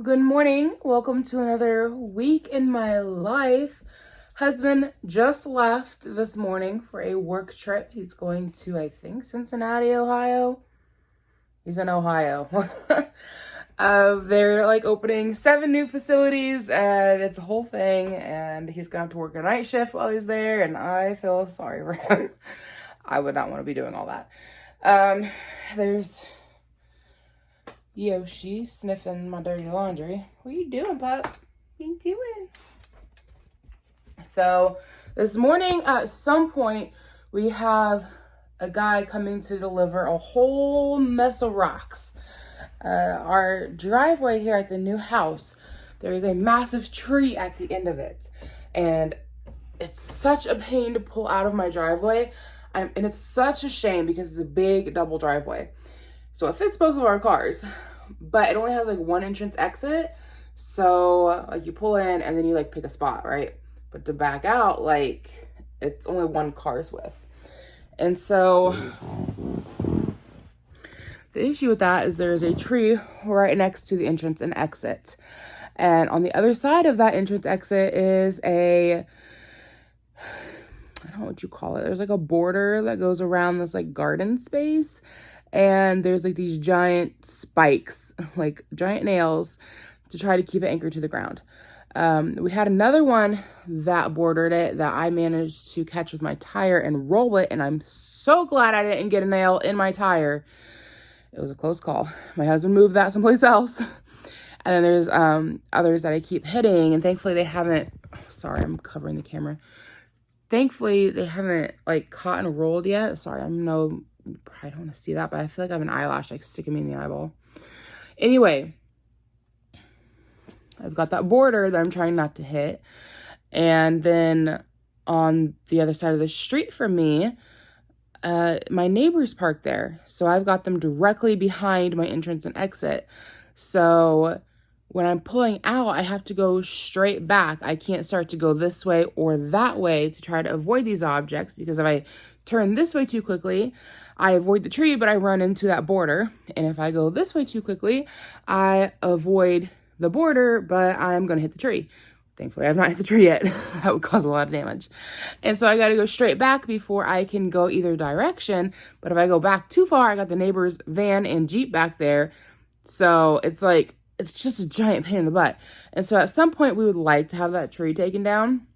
Good morning. Welcome to another week in my life. Husband just left this morning for a work trip. He's going to, I think, Cincinnati, Ohio. He's in Ohio. They're like opening 7 new facilities and it's a whole thing. And he's going to have to work a night shift while he's there. And I feel sorry for him. I would not want to be doing all that. There's Yoshi sniffing my dirty laundry. What are you doing, pup? What are you doing? So this morning at some point we have a guy coming to deliver a whole mess of rocks. Our driveway here at the new house, there is a massive tree at the end of it. And it's such a pain to pull out of my driveway. And it's such a shame because it's a big double driveway. So it fits both of our cars, but it only has like one entrance exit. So like you pull in and then you like pick a spot, right? But to back out, like it's only one car's width. And so the issue with that is there's a tree right next to the entrance and exit. And on the other side of that entrance exit is I don't know what you call it. There's like a border that goes around this like garden space. And there's like these giant spikes, like giant nails to try to keep it anchored to the ground. We had another one that bordered it that I managed to catch with my tire and roll it. And I'm so glad I didn't get a nail in my tire. It was a close call. My husband moved that someplace else. And then there's others that I keep hitting. And thankfully they haven't, sorry, I'm covering the camera. Thankfully they haven't like caught and rolled yet. Sorry, you probably don't want to see that, but I feel like I have an eyelash like sticking me in the eyeball. Anyway, I've got that border that I'm trying not to hit. And then on the other side of the street from me, my neighbors park there. So I've got them directly behind my entrance and exit. So when I'm pulling out, I have to go straight back. I can't start to go this way or that way to try to avoid these objects, because if I turn this way too quickly, I avoid the tree, but I run into that border. And if I go this way too quickly, I avoid the border, but I'm going to hit the tree. Thankfully, I've not hit the tree yet. That would cause a lot of damage. And so I got to go straight back before I can go either direction. But if I go back too far, I got the neighbor's van and Jeep back there. So it's like, it's just a giant pain in the butt. And so at some point we would like to have that tree taken down,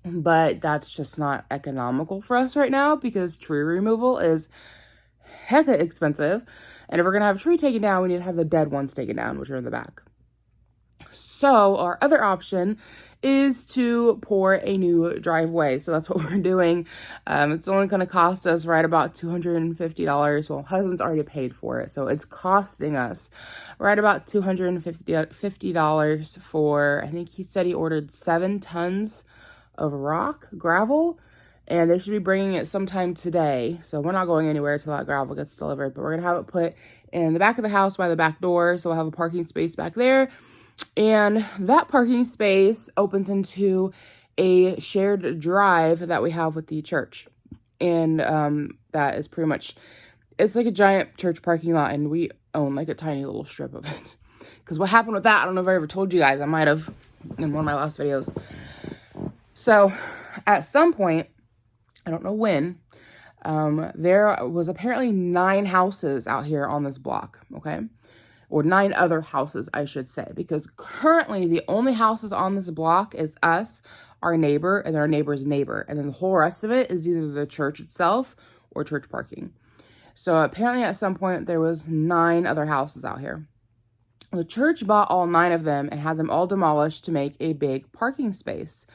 but that's just not economical for us right now because tree removal is hecka expensive. And if we're going to have a tree taken down, we need to have the dead ones taken down, which are in the back. So our other option is to pour a new driveway. So that's what we're doing. It's only going to cost us right about $250. Well, husband's already paid for it. So it's costing us right about $250 for, I think he said he ordered 7 tons of gravel, and they should be bringing it sometime today. So we're not going anywhere till that gravel gets delivered, but we're going to have it put in the back of the house by the back door. So we'll have a parking space back there. And that parking space opens into a shared drive that we have with the church. And that is pretty much, it's like a giant church parking lot, and we own like a tiny little strip of it. Because what happened with that, I don't know if I ever told you guys. I might have in one of my last videos. So at some point, I don't know when, there was apparently 9 houses out here on this block, okay? Or 9 other houses, I should say, because currently the only houses on this block is us, our neighbor, and our neighbor's neighbor. And then the whole rest of it is either the church itself or church parking. So apparently at some point there was 9 other houses out here. The church bought all 9 of them and had them all demolished to make a big parking space.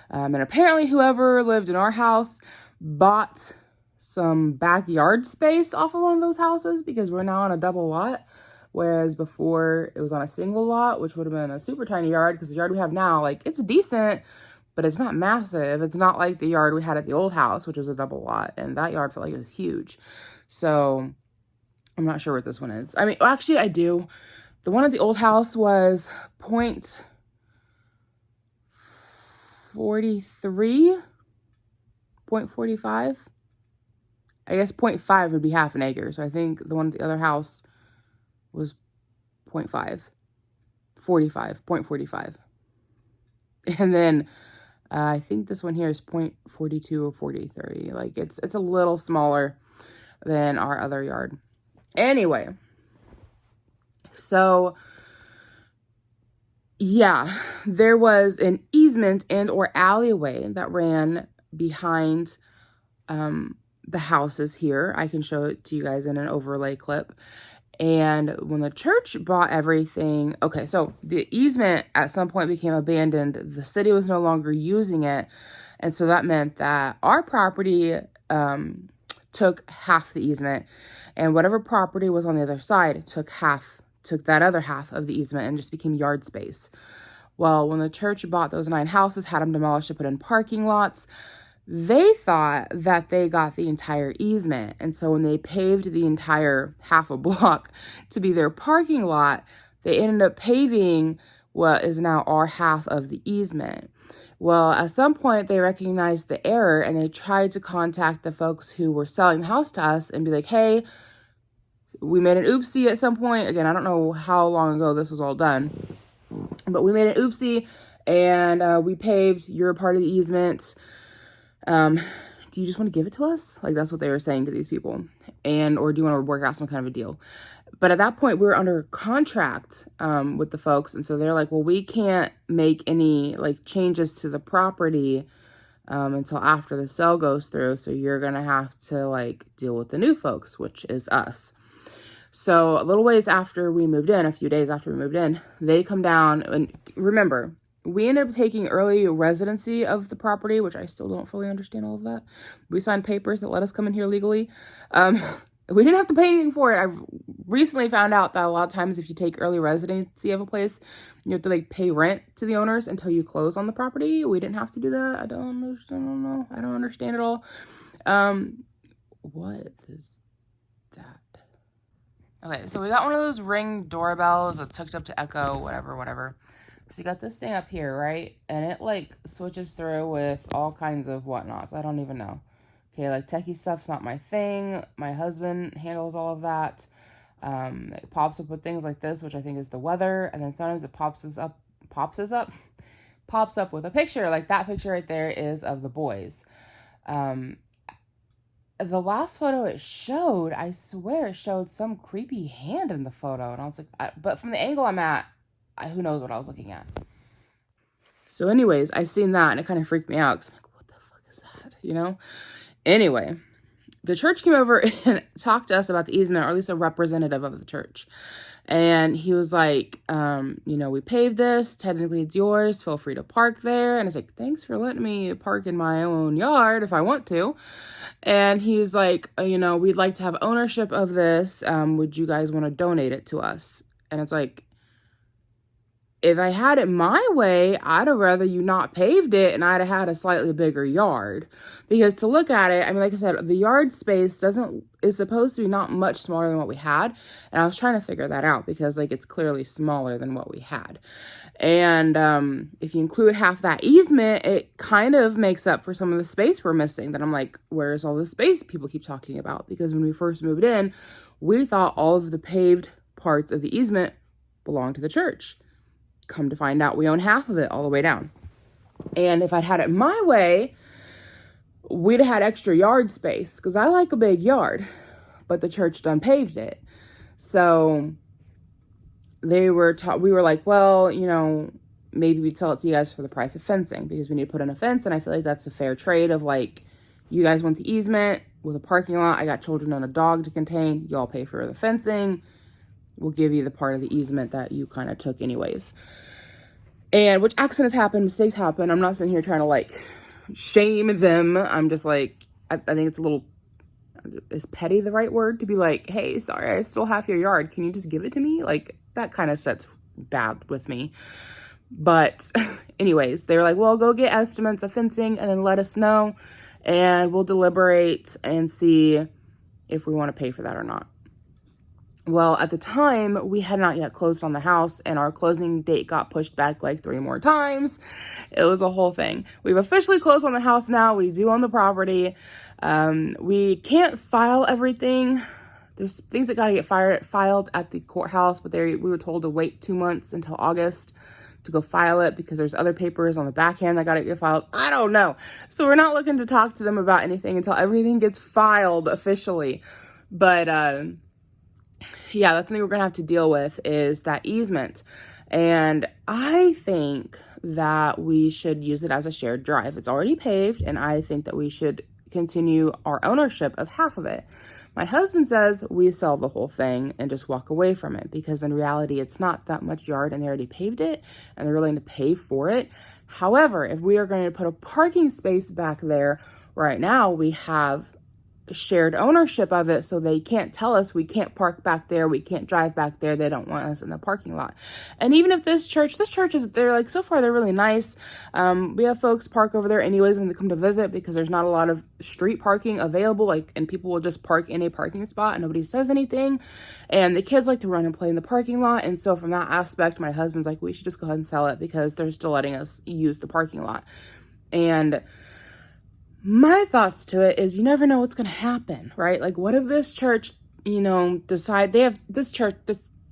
And apparently whoever lived in our house bought some backyard space off of one of those houses, because we're now on a double lot. Whereas before it was on a single lot, which would have been a super tiny yard, because the yard we have now, like, it's decent, but it's not massive. It's not like the yard we had at the old house, which was a double lot. And that yard felt like it was huge. So I'm not sure what this one is. I mean, actually I do. The one at the old house was 0.43, 0.45. I guess 0.5 would be half an acre. So I think the one at the other house was 0.5. 0.45. And then I think this one here is 0.42 or 43. Like it's a little smaller than our other yard. Anyway, so yeah, there was an easement and or alleyway that ran behind the houses here. I can show it to you guys in an overlay clip. And when the church bought everything, okay, so the easement at some point became abandoned. The city was no longer using it. And so that meant that our property took half the easement, and whatever property was on the other side took that other half of the easement and just became yard space. Well, when the church bought those 9 houses, had them demolished to put in parking lots, they thought that they got the entire easement. And so when they paved the entire half a block to be their parking lot, they ended up paving what is now our half of the easement. Well, at some point they recognized the error and they tried to contact the folks who were selling the house to us and be like, hey, we made an oopsie at some point. Again, I don't know how long ago this was all done, but we made an oopsie and we paved your part of the easement. Do you just want to give it to us? Like, that's what they were saying to these people. Or do you want to work out some kind of a deal? But at that point, we were under contract with the folks. And so they're like, well, we can't make any, like, changes to the property until after the sale goes through. So you're going to have to, like, deal with the new folks, which is us. So a little ways after we moved in, a few days after we moved in, they come down. And remember, we ended up taking early residency of the property, which I still don't fully understand all of that. We signed papers that let us come in here legally. We didn't have to pay anything for it. I've recently found out that a lot of times if you take early residency of a place, you have to like pay rent to the owners until you close on the property. We didn't have to do that. I don't understand it all. What is that? Okay, so we got one of those Ring doorbells that's hooked up to Echo, whatever. So you got this thing up here, right? And it like switches through with all kinds of whatnots. I don't even know. Okay, like techie stuff's not my thing. My husband handles all of that. It pops up with things like this, which I think is the weather. And then sometimes it pops up with a picture. Like that picture right there is of the boys. The last photo it showed, I swear it showed some creepy hand in the photo. And I was like, but from the angle I'm at, who knows what I was looking at. So anyways, I seen that and it kind of freaked me out. Cause I'm like, what the fuck is that? You know? Anyway, the church came over and talked to us about the easement, or at least a representative of the church. And he was like, we paved this. Technically it's yours. Feel free to park there. And it's like, thanks for letting me park in my own yard if I want to. And he's like, we'd like to have ownership of this. Would you guys want to donate it to us? And it's like, if I had it my way, I'd have rather you not paved it and I'd have had a slightly bigger yard. Because to look at it, I mean, like I said, the yard space is supposed to be not much smaller than what we had. And I was trying to figure that out because like it's clearly smaller than what we had. And if you include half that easement, it kind of makes up for some of the space we're missing. That I'm like, where's all the space people keep talking about? Because when we first moved in, we thought all of the paved parts of the easement belonged to the church. Come to find out we own half of it all the way down. And if I'd had it my way, we'd have had extra yard space because I like a big yard, but the church done paved it. So we were like, well, maybe we'd sell it to you guys for the price of fencing because we need to put in a fence. And I feel like that's a fair trade of like, you guys want the easement with a parking lot. I got children and a dog to contain. Y'all pay for the fencing. We'll give you the part of the easement that you kind of took anyways. And which accidents happen, mistakes happen. I'm not sitting here trying to like shame them. I'm just like, I think it's a little, is petty the right word? To be like, hey, sorry, I stole half your yard. Can you just give it to me? Like that kind of sets bad with me. But anyways, they were like, well, go get estimates of fencing and then let us know. And we'll deliberate and see if we want to pay for that or not. Well, at the time, we had not yet closed on the house, and our closing date got pushed back like 3 more times. It was a whole thing. We've officially closed on the house now. We do own the property. We can't file everything there's things that got to get filed at the courthouse, but we were told to wait 2 months until August to go file it because there's other papers on the back end that got to get filed. I don't know. So we're not looking to talk to them about anything until everything gets filed officially. But yeah, that's something we're going to have to deal with, is that easement. And I think that we should use it as a shared drive. It's already paved, and I think that we should continue our ownership of half of it. My husband says we sell the whole thing and just walk away from it, because in reality, it's not that much yard and they already paved it and they're willing to pay for it. However, if we are going to put a parking space back there, right now we have shared ownership of it, so they can't tell us we can't park back there, we can't drive back there, they don't want us in the parking lot. And even if this church is, they're like, so far they're really nice. We have folks park over there anyways when they come to visit, because there's not a lot of street parking available, like, and people will just park in a parking spot and nobody says anything. And the kids like to run and play in the parking lot. And so from that aspect, my husband's like, we should just go ahead and sell it, because they're still letting us use the parking lot. And my thoughts to it is, you never know what's going to happen, right? Like, what if this church, decide they have this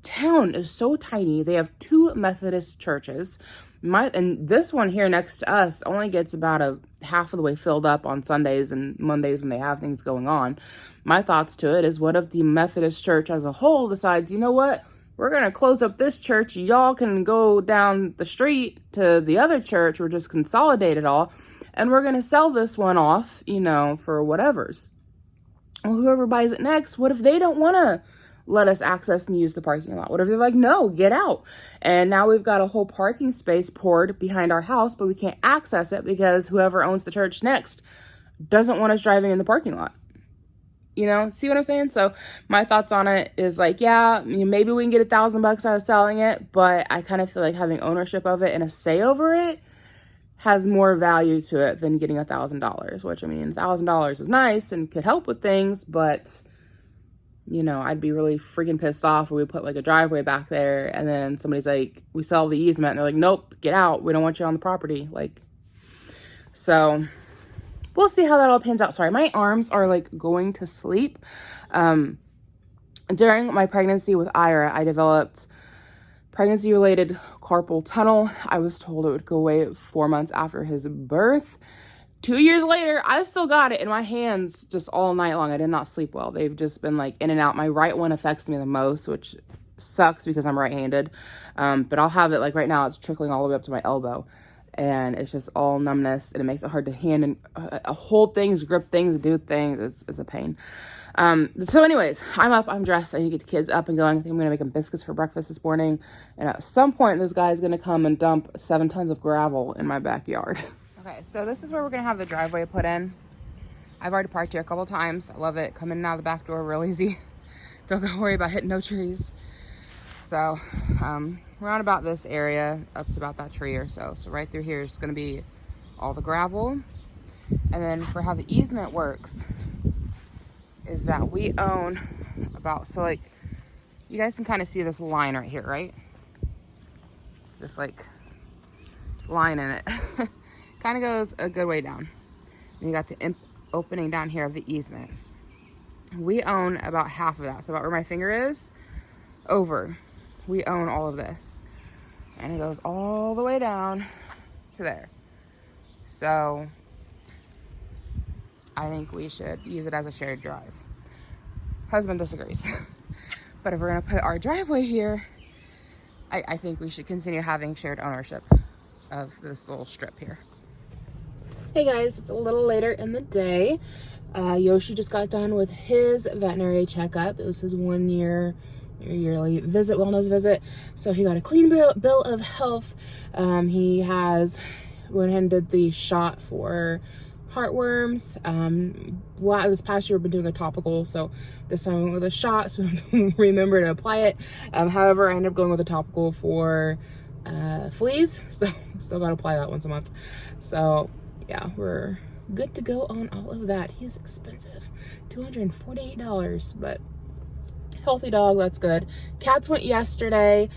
town is so tiny. They have 2 Methodist churches. And this one here next to us only gets about a half of the way filled up on Sundays and Mondays when they have things going on. My thoughts to it is, what if the Methodist church as a whole decides, you know what? We're going to close up this church. Y'all can go down the street to the other church, or just consolidate it all. And we're going to sell this one off, for whatever's. Well, whoever buys it next, what if they don't want to let us access and use the parking lot? What if they're like, no, get out? And now we've got a whole parking space poured behind our house, but we can't access it because whoever owns the church next doesn't want us driving in the parking lot. See what I'm saying? So my thoughts on it is like, yeah, maybe we can get $1,000 out of selling it, but I kind of feel like having ownership of it and a say over it has more value to it than getting $1,000, which, $1,000 is nice and could help with things, but I'd be really freaking pissed off if we put like a driveway back there and then somebody's like, we sell the easement, and they're like, nope, get out, we don't want you on the property. So we'll see how that all pans out. Sorry, my arms are like going to sleep. During my pregnancy with Ira, I developed pregnancy-related carpal tunnel. I was told it would go away 4 months after his birth. 2 years later, I still got it in my hands just all night long. I did not sleep well. They've just been like in and out. My right one affects me the most, which sucks because I'm right-handed. But I'll have it like right now, it's trickling all the way up to my elbow. And it's just all numbness, and it makes it hard to hand and hold things, grip things, do things. It's a pain. So anyways, I'm up, I'm dressed. I need to get the kids up and going. I think I'm going to make them biscuits for breakfast this morning. And at some point, this guy's going to come and dump 7 tons of gravel in my backyard. Okay, so this is where we're going to have the driveway put in. I've already parked here a couple times. I love it. Come in and out of the back door real easy. Don't gotta worry about hitting no trees. So, around about this area, up to about that tree or so. So right through here is going to be all the gravel. And then for how the easement works is that we own about, so like, you guys can kind of see this line right here, right? This like line in it. Kind of goes a good way down. And you got the opening down here of the easement. We own about half of that. So about where my finger is, over. We own all of this. And it goes all the way down to there. So I think we should use it as a shared drive. Husband disagrees. But if we're going to put our driveway here, I think we should continue having shared ownership of this little strip here. Hey guys, it's a little later in the day. Yoshi just got done with his veterinary checkup. It was his 1 year yearly visit, wellness visit. So he got a clean bill of health. He went ahead and did the shot for heartworms. This past year we've been doing a topical, so this time I went with a shot, so remember to apply it. However, I ended up going with a topical for fleas, so still gotta apply that once a month. So yeah, we're good to go on all of that. He is expensive, $248, but healthy dog, that's good. Cats went yesterday.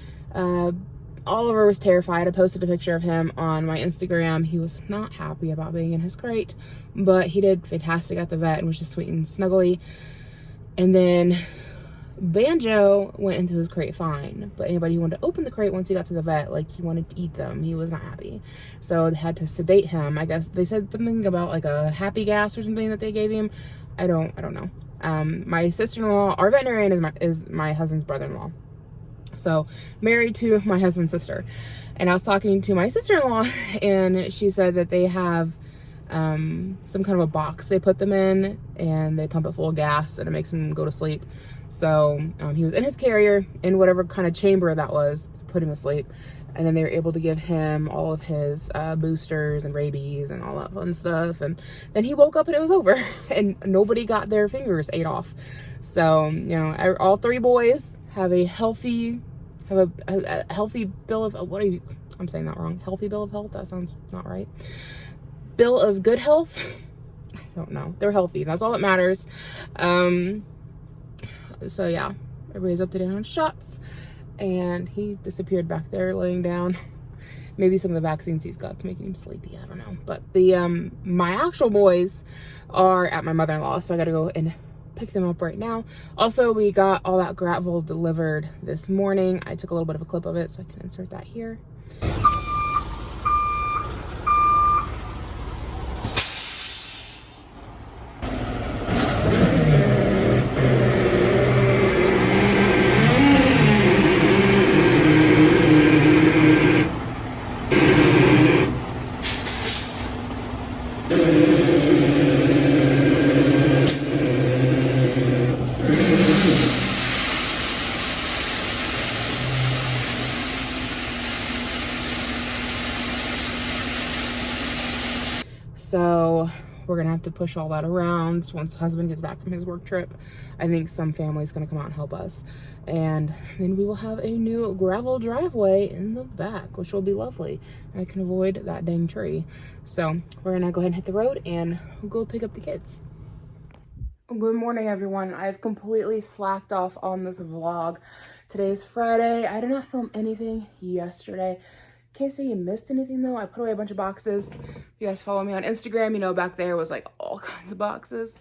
Oliver was terrified. I posted a picture of him on my Instagram. He was not happy about being in his crate, but he did fantastic at the vet and was just sweet and snuggly. And then Banjo went into his crate fine, but anybody who wanted to open the crate once he got to the vet, like, he wanted to eat them. He was not happy. So they had to sedate him. I guess they said something about like a happy gas or something that they gave him. I don't know. My sister-in-law, our veterinarian is my husband's brother-in-law. So married to my husband's sister. And I was talking to my sister-in-law, and she said that they have some kind of a box they put them in, and they pump it full of gas, and it makes him go to sleep. So he was in his carrier in whatever kind of chamber that was to put him to sleep, and then they were able to give him all of his boosters and rabies and all that fun stuff. And then he woke up and it was over, and nobody got their fingers ate off. So, you know, all three boys have a healthy bill of, I'm saying that wrong. Healthy bill of health? That sounds not right. Bill of good health? I don't know. They're healthy. That's all that matters. So yeah, everybody's up to date on shots, and he disappeared back there laying down. Maybe some of the vaccines he's got to making him sleepy. I don't know. But the my actual boys are at my mother-in-law, so I gotta go and pick them up right now. Also, we got all that gravel delivered this morning. I took a little bit of a clip of it so I can insert that here. So we're gonna have to push all that around once the husband gets back from his work trip. I think some family's gonna come out and help us, and then we will have a new gravel driveway in the back, which will be lovely, and I can avoid that dang tree. So we're gonna go ahead and hit the road, and we'll go pick up the kids. Good morning, everyone. I've completely slacked off on this vlog. Today is Friday. I did not film anything yesterday. Can't say you missed anything though. I put away a bunch of boxes. If you guys follow me on Instagram, you know back there was like all kinds of boxes.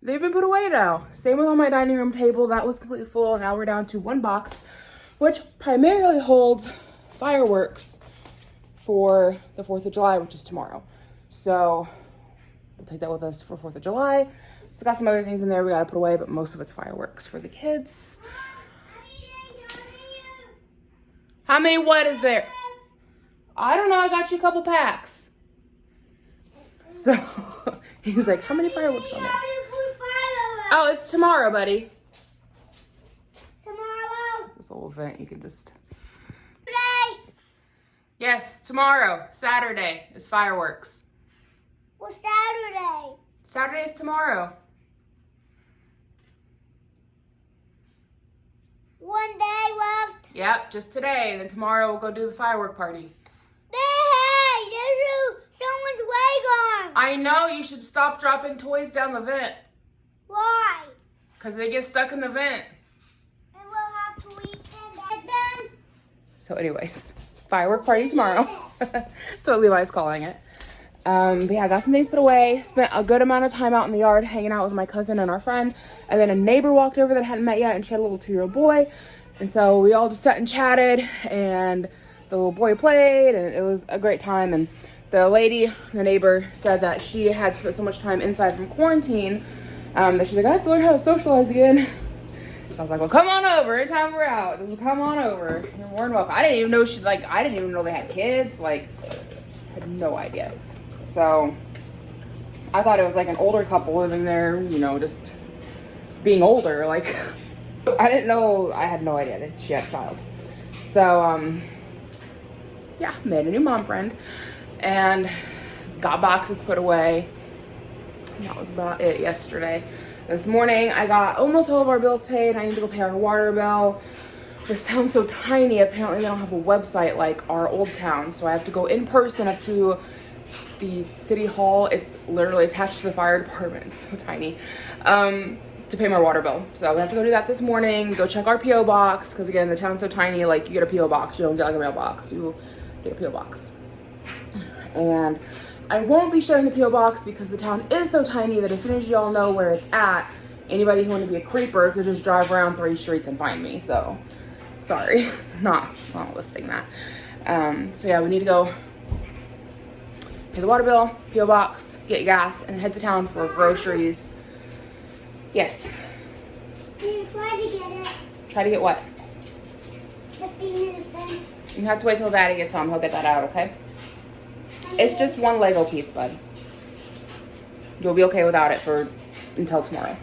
They've been put away now. Same with on my dining room table. That was completely full. Now we're down to one box, which primarily holds fireworks for the 4th of July, which is tomorrow. So we'll take that with us for 4th of July. It's got some other things in there we gotta put away, but most of it's fireworks for the kids. How many what is there? I don't know, I got you a couple packs. So, he was like, how many fireworks are there? Oh, it's tomorrow, buddy. Tomorrow? This little event, you can just... Today? Yes, tomorrow, Saturday, is fireworks. Well, Saturday. Saturday's tomorrow. One day left. Yep, just today. Then tomorrow we'll go do the firework party. Hey, someone's leg on. I know, you should stop dropping toys down the vent. Why? Because they get stuck in the vent. And we'll have to eat them. So anyways, firework party tomorrow. That's what Levi's calling it. But yeah, I got some things put away. Spent a good amount of time out in the yard hanging out with my cousin and our friend. And then a neighbor walked over that hadn't met yet, and she had a little 2-year-old boy. And so we all just sat and chatted, and the little boy played, and it was a great time. And the lady, the neighbor, said that she had spent so much time inside from quarantine that she's like, I have to learn how to socialize again. So I was like, well, come on over. Anytime we're out, just come on over. You're more than welcome. I didn't even know they had kids. Like, I had no idea. So I thought it was like an older couple living there, you know, just being older. Like, I didn't know, I had no idea that she had a child. So, yeah, made a new mom friend and got boxes put away. And that was about it yesterday. This morning, I got almost all of our bills paid. I need to go pay our water bill. This town's so tiny, apparently they don't have a website like our old town. So I have to go in person up to the city hall. It's literally attached to the fire department. It's so tiny. To pay my water bill. So we have to go do that this morning. Go check our P.O. box. Because again, the town's so tiny, like you get a P.O. box. You don't get like a mailbox. You get a P.O. box. And I won't be showing the P.O. box because the town is so tiny that as soon as y'all know where it's at, anybody who wanted to be a creeper could just drive around 3 streets and find me. So sorry, not listing that. So yeah, we need to go pay the water bill, PO box, get gas, and head to town for groceries. Yes. Try to get it. Try to get what? The peanut thing. You have to wait till Daddy gets home. He'll get that out, okay? It's just one Lego piece, bud. You'll be okay without it until tomorrow.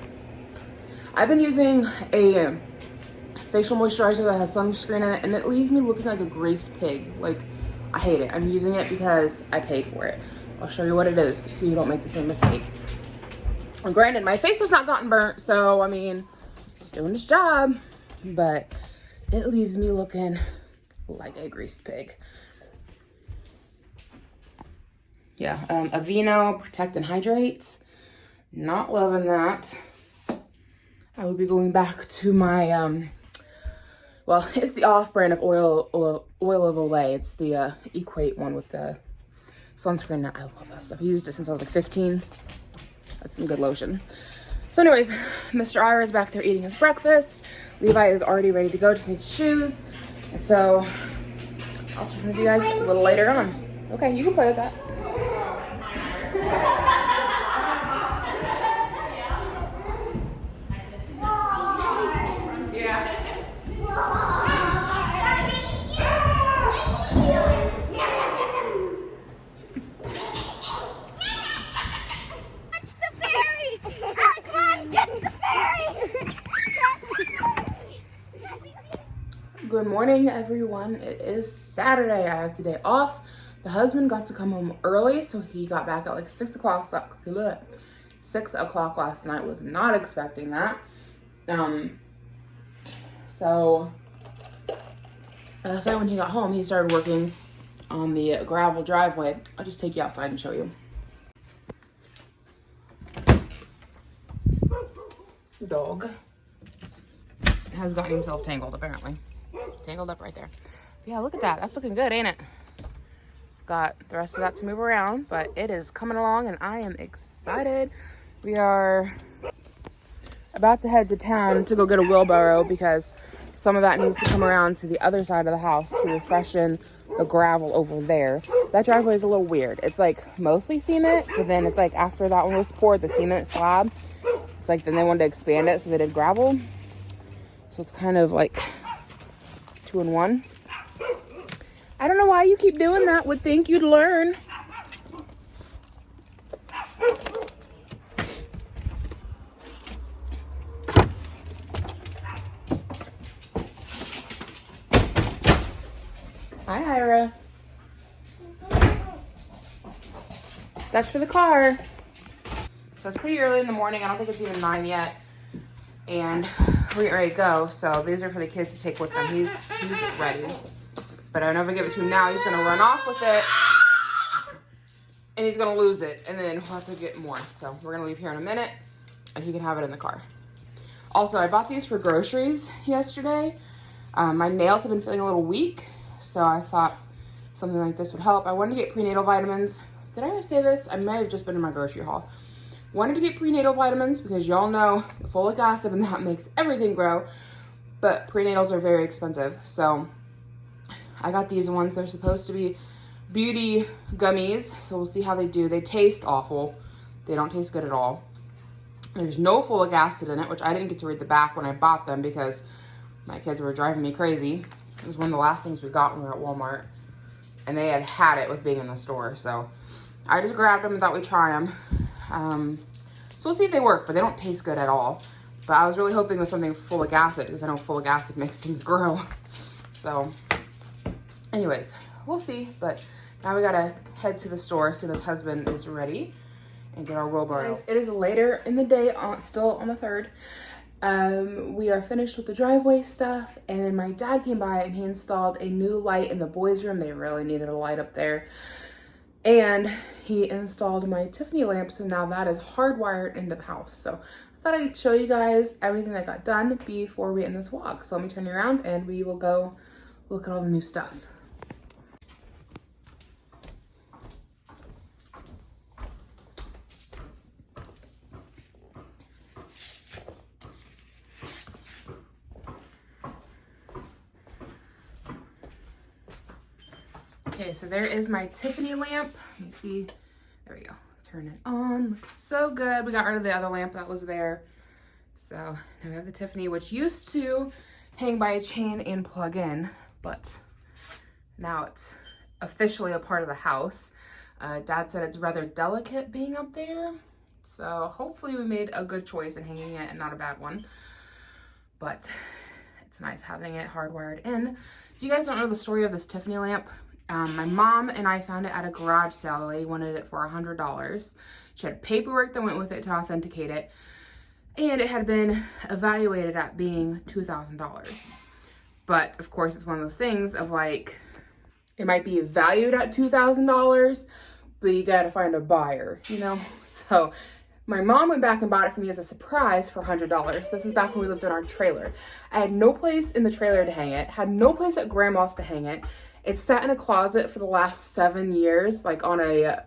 I've been using a facial moisturizer that has sunscreen in it, and it leaves me looking like a greased pig. Like, I hate it. I'm using it because I paid for it. I'll show you what it is so you don't make the same mistake. And granted, my face has not gotten burnt, so I mean, it's doing its job, but it leaves me looking like a greased pig. Yeah, Aveeno Protect and Hydrate. Not loving that. I will be going back to my, well, it's the off-brand of oil of Olay. It's the Equate one with the sunscreen. I love that stuff. I used it since I was like 15. That's some good lotion. So anyways, Mr. Ira is back there eating his breakfast. Levi is already ready to go, just needs shoes. And so I'll check in with you guys a little later on. Okay, you can play with that. Good morning, everyone. It is Saturday. I have today off. The husband got to come home early, so he got back at like 6 o'clock. 6 o'clock last night. Was not expecting that. So last night when he got home, he started working on the gravel driveway. I'll just take you outside and show you. The dog has gotten himself tangled, apparently. Tangled up right there. Yeah, look at that. That's looking good, ain't it? Got the rest of that to move around, but it is coming along and I am excited. We are about to head to town to go get a wheelbarrow because some of that needs to come around to the other side of the house to refreshen the gravel over there. That driveway is a little weird. It's like mostly cement, but then it's like after that one was poured, the cement slab, it's like then they wanted to expand it, so they did gravel. So it's kind of like 2 in 1. I don't know why you keep doing that. Would think you'd learn. Hi, Ira. That's for the car. So it's pretty early in the morning. I don't think it's even 9 yet. And we're getting ready to go. So these are for the kids to take with them. He's ready. But I don't know if I give it to him now. He's going to run off with it. And he's going to lose it. And then we'll have to get more. So we're going to leave here in a minute. And he can have it in the car. Also, I bought these for groceries yesterday. My nails have been feeling a little weak. So I thought something like this would help. I wanted to get prenatal vitamins. Did I ever say this? I may have just been in my grocery haul. Wanted to get prenatal vitamins because y'all know the folic acid and that makes everything grow. But prenatals are very expensive. So I got these ones. They're supposed to be beauty gummies. So we'll see how they do. They taste awful. They don't taste good at all. There's no folic acid in it, which I didn't get to read the back when I bought them because my kids were driving me crazy. It was one of the last things we got when we were at Walmart. And they had it with being in the store. So I just grabbed them and thought we'd try them. So we'll see if they work, but they don't taste good at all. But I was really hoping with something folic acid because I know folic acid makes things grow. So anyways, we'll see. But now we gotta head to the store as soon as husband is ready and get our wheelbarrow. Guys, it is later in the day, still on the 3rd. We are finished with the driveway stuff, and then my dad came by and he installed a new light in the boys' room. They really needed a light up there. And he installed my Tiffany lamp, so now that is hardwired into the house. So I thought I'd show you guys everything that got done before we end this vlog. So let me turn you around and we will go look at all the new stuff. Okay, so there is my Tiffany lamp. Let me see. There we go. Turn it on. Looks so good. We got rid of the other lamp that was there. So now we have the Tiffany, which used to hang by a chain and plug in, but now it's officially a part of the house. Dad said it's rather delicate being up there. So hopefully we made a good choice in hanging it and not a bad one. But it's nice having it hardwired in. If you guys don't know the story of this Tiffany lamp, my mom and I found it at a garage sale. The lady wanted it for $100. She had paperwork that went with it to authenticate it. And it had been evaluated at being $2,000. But of course, it's one of those things of like, it might be valued at $2,000, but you gotta find a buyer, you know? So my mom went back and bought it for me as a surprise for $100. This is back when we lived in our trailer. I had no place in the trailer to hang it, had no place at grandma's to hang it. It sat in a closet for the last 7 years, like on a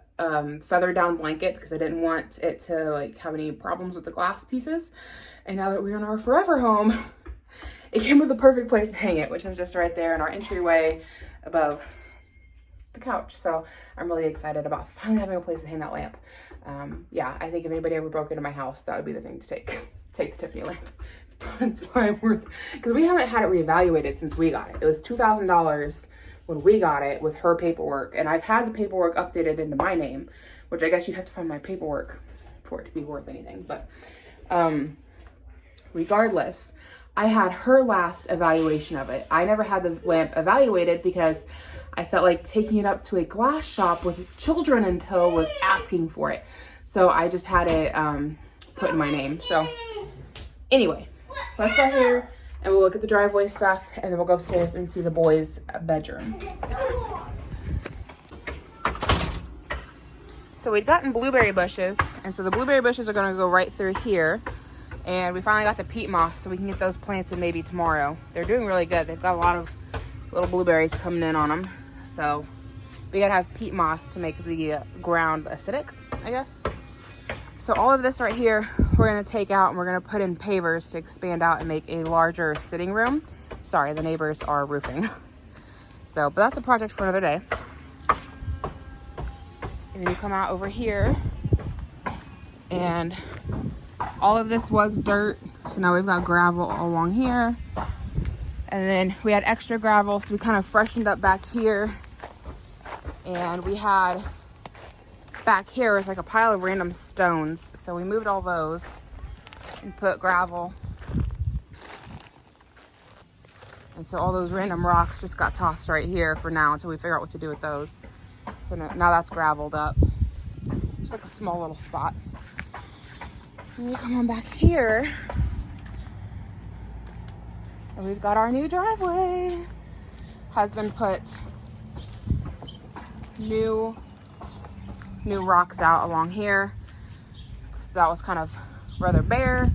feather down blanket, because I didn't want it to like have any problems with the glass pieces. And now that we're in our forever home, it came with the perfect place to hang it, which is just right there in our entryway above the couch. So I'm really excited about finally having a place to hang that lamp. Yeah, I think if anybody ever broke into my house, that would be the thing to take the Tiffany lamp. It's probably worth, because we haven't had it reevaluated since we got it. It was $2,000 when we got it with her paperwork, and I've had the paperwork updated into my name, which I guess you'd have to find my paperwork for it to be worth anything. But regardless, I had her last evaluation of it. I never had the lamp evaluated because I felt like taking it up to a glass shop with children in tow was asking for it. So I just had it put in my name. So anyway, let's go here and we'll look at the driveway stuff, and then we'll go upstairs and see the boys' bedroom. So we'd gotten blueberry bushes, and so the blueberry bushes are gonna go right through here. And we finally got the peat moss, so we can get those planted maybe tomorrow. They're doing really good. They've got a lot of little blueberries coming in on them. So we gotta have peat moss to make the ground acidic, I guess. So all of this right here, we're gonna take out and we're gonna put in pavers to expand out and make a larger sitting room. Sorry, the neighbors are roofing. So, but that's a project for another day. And then you come out over here, and all of this was dirt. So now we've got gravel along here. And then we had extra gravel, so we kind of freshened up back here. And we had back here was like a pile of random stones. So we moved all those and put gravel. And so all those random rocks just got tossed right here for now until we figure out what to do with those. So now that's graveled up. Just like a small little spot. And you come on back here, and we've got our new driveway. Husband put new rocks out along here. So that was kind of rather bare.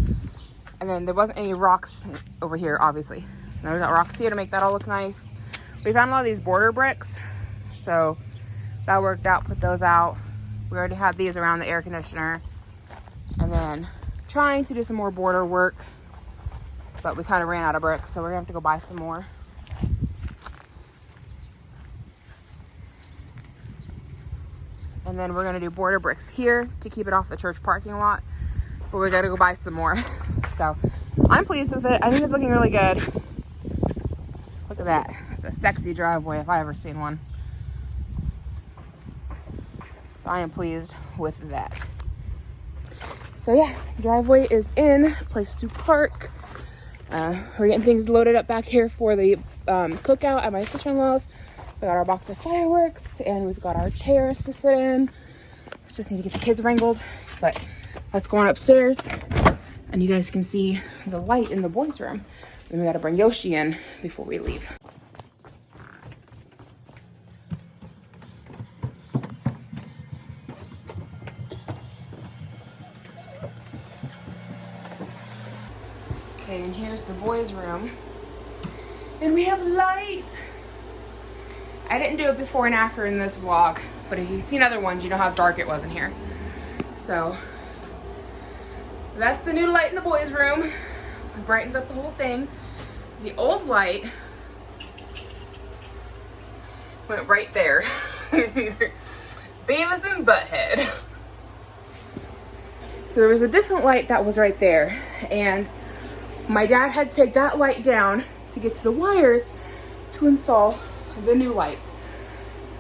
And then there wasn't any rocks over here, obviously. So now we've got rocks here to make that all look nice. We found a lot of these border bricks, so that worked out, put those out. We already had these around the air conditioner. And then trying to do some more border work, but we kind of ran out of bricks, so we're gonna have to go buy some more. And then we're gonna do border bricks here to keep it off the church parking lot, but we gotta go buy some more. So I'm pleased with it. I think it's looking really good. Look at that. It's a sexy driveway if I ever seen one. So I am pleased with that. So yeah, driveway is in, place to park. We're getting things loaded up back here for the cookout at my sister-in-law's. We got our box of fireworks, and we've got our chairs to sit in. We just need to get the kids wrangled, but let's go on upstairs and you guys can see the light in the boys' room. Then we gotta bring Yoshi in before we leave. Okay, and here's the boys' room. And we have light. I didn't do it before and after in this vlog, but if you've seen other ones, you know how dark it was in here. So that's the new light in the boys' room. It brightens up the whole thing. The old light went right there. Beavis and Butthead. So there was a different light that was right there, and my dad had to take that light down to get to the wires to install the new lights.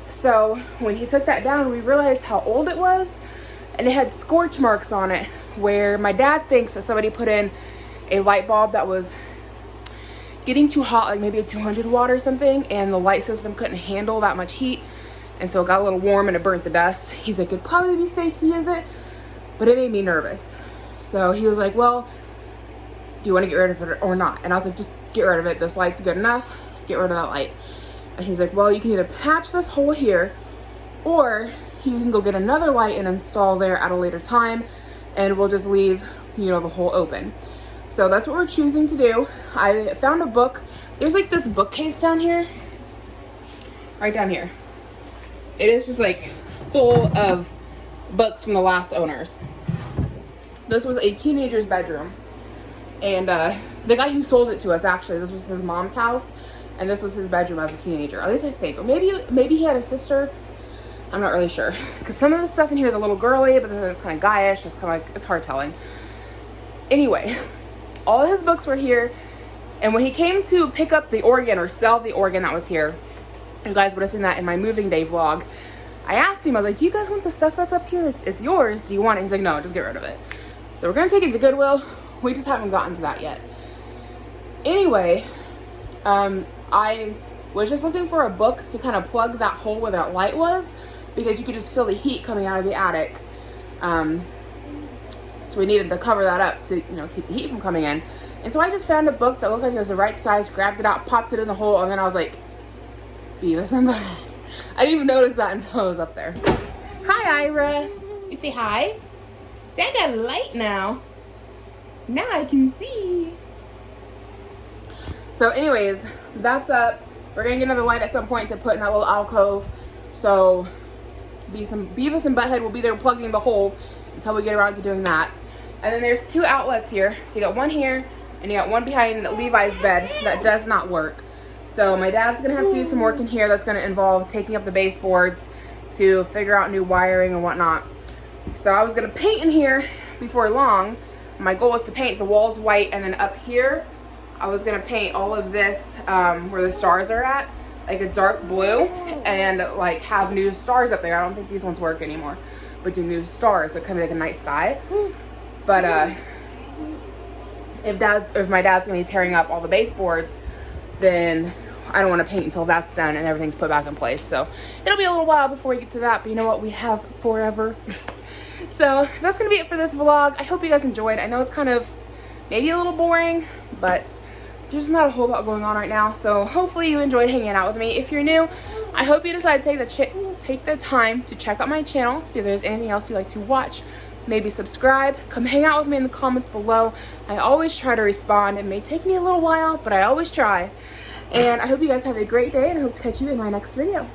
So when he took that down, we realized how old it was, and it had scorch marks on it where my dad thinks that somebody put in a light bulb that was getting too hot, like maybe a 200 watt or something, and the light system couldn't handle that much heat, and so it got a little warm and it burnt the dust. He's like, it'd probably be safe to use it, but it made me nervous. So he was like, well, do you want to get rid of it or not? And I was like, just get rid of it. This light's good enough. Get rid of that light. And he's like, well, you can either patch this hole here, or you can go get another light and install there at a later time, and we'll just leave, you know, the hole open. So that's what we're choosing to do. I found a book. There's like this bookcase down here, right down here. It is just like full of books from the last owners. This was a teenager's bedroom, and the guy who sold it to us, actually, this was his mom's house, and this was his bedroom as a teenager. At least I think, or maybe he had a sister. I'm not really sure, because some of the stuff in here is a little girly, but then it's kind of guyish. It's kind of like, it's hard telling. Anyway, all his books were here, and when he came to pick up the organ or sell the organ that was here, you guys would have seen that in my moving day vlog. I asked him, I was like, do you guys want the stuff that's up here? It's yours. Do you want it? He's like, no, just get rid of it. So we're going to take it to Goodwill. We just haven't gotten to that yet. Anyway, I was just looking for a book to kind of plug that hole where that light was, because you could just feel the heat coming out of the attic. So we needed to cover that up to, you know, keep the heat from coming in. And so I just found a book that looked like it was the right size, grabbed it out, popped it in the hole, and then I was like, Beavis and Butthead. I didn't even notice that until I was up there. Hi, Ira. You say hi? See, I got a light now. Now I can see. So anyways, that's up. We're gonna get another light at some point to put in that little alcove. So Beavis and Butthead will be there plugging the hole until we get around to doing that. And then there's two outlets here. So you got one here, and you got one behind Levi's bed that does not work. So my dad's gonna have to do some work in here that's gonna involve taking up the baseboards to figure out new wiring and whatnot. So I was gonna paint in here before long. My goal was to paint the walls white, and then up here, I was gonna paint all of this where the stars are at, like a dark blue, and like have new stars up there. I don't think these ones work anymore, but do new stars, so it kind of like a night sky. But if my dad's gonna be tearing up all the baseboards, then I don't want to paint until that's done and everything's put back in place. So it'll be a little while before we get to that, but you know what? We have forever. So that's gonna be it for this vlog. I hope you guys enjoyed. I know it's kind of maybe a little boring, but there's not a whole lot going on right now. So hopefully you enjoyed hanging out with me. If you're new, I hope you decide to take the time to check out my channel, see if there's anything else you'd like to watch. Maybe subscribe. Come hang out with me in the comments below. I always try to respond. It may take me a little while, but I always try. And I hope you guys have a great day, and I hope to catch you in my next video.